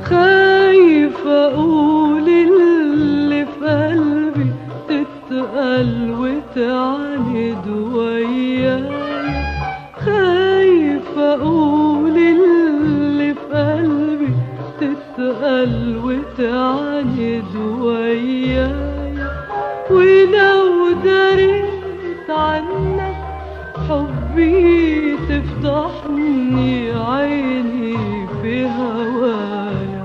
خايفة أقول اللي في قلبي تتقل وتعاند ويايا، خايفة أقول اللي في قلبي تتقل وتعاند ويايا، ولو دريت عنك حبي تفضحني عيني في هوايا.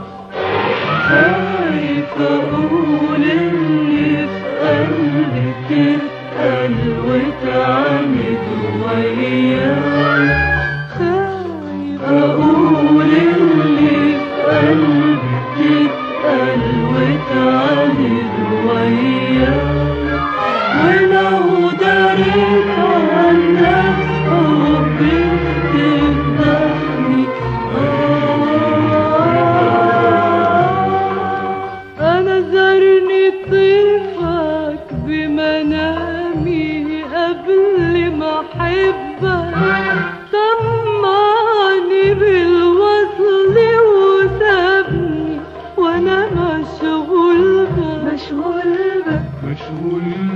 خايفة أقول اللي في قلبي تتقل وتعاند ويايا، خايفة أقول اللي في قلبي تتقل وتعاند ويايا، ولو دريت عنك حبي تفضحني. أنا زارني طيفك بمنامي قبل ما أحبك، طمعني بالوصل وسابني وأنا مشغول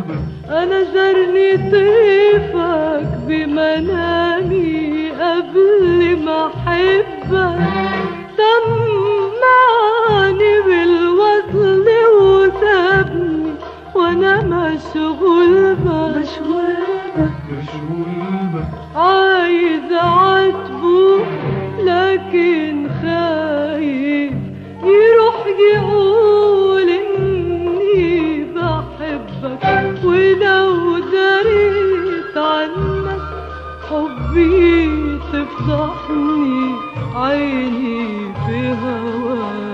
بك. أنا زارني طيفك بمنامي قبل ما أحبك، طمعني بالوصل وسابني وأنا مشغول بك. عايز أعاتبه لكن خايف يروح يقول إني بحبك، ولو دريت عنك حبي تفضحني عيني في هوايا.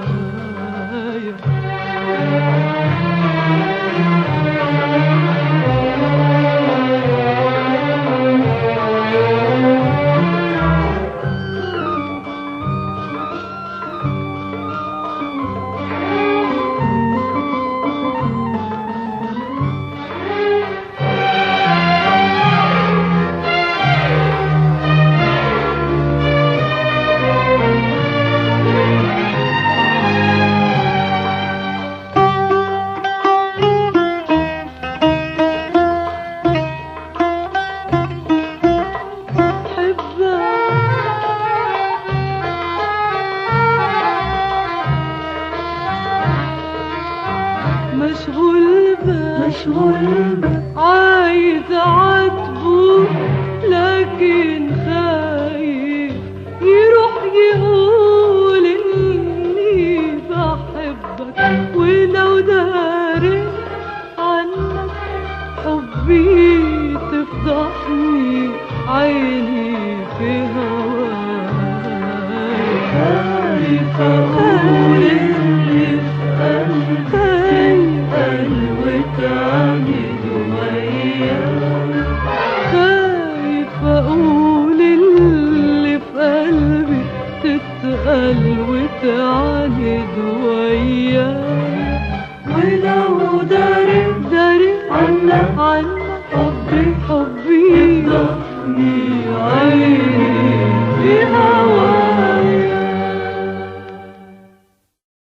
مشغول بك، عايز أعاتبه لكن خايف يروح يقول إني بحبك، ولو داري عنك حبي تفضحني عيني في هوايا. خايفة أقول اللي في قلبي وتعاند ويايا، خايفة أقول اللي في قلبي تتقل وتعاند ويايا.